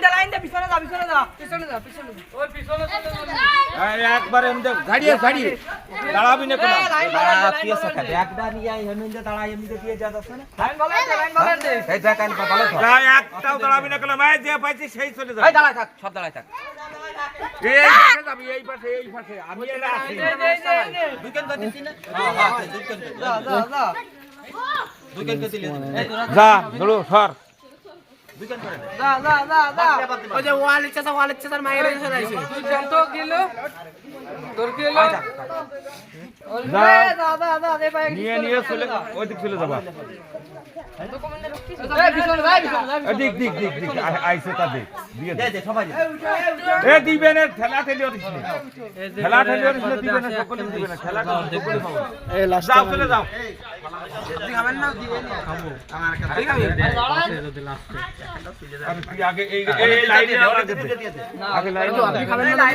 line দে পিছনে যা ওই পিছনে একবার এমনি গাড়িয়ে দাঁড়াবি না কোনো তুই সাথে ব্যাগটা নিয়ে আই হেমিন্দে দাঁড়াই এমনিতে দিয়ে যা যাচ্ছে না লাইন বলেন দে এই যা কান ভালো তো যা একটাও দাঁড়াবি না কোনো ভাই যে পাইছি সেই চলে যা এই দাঁড়ায় থাক সব দাঁড়ায় থাক এই পাশে যাবি এই পাশে আমি এরা আছি দুইখান করে দিছি না দুইখান যা দুইখান করে দিলে যা দৌড়ো সর দুইখান করে যা ওই যে ওয়ালেট চাচার মায়ের এসে আইছে তুই জানতো গেল তোর কি হলো যা দে ভাই নিয়ে চলে ওইদিক চলে যাবা এই পিছনে ভাই দিক আইছে তা দেখ দিয়ে দে সবাই এ দিবে না ঠেলা ঠেলি দিস ঠেলা ঠেলি দিবে না সকলে দিবে না ঠেলা সকলে পাবো এই লাস্ট যাও চলে যাও আপনি খাবেন না খাবো আমার কাছে ঠিক আছে আরে তুই আগে এই লাইনে আগে লাইনে আপনি খাবেন না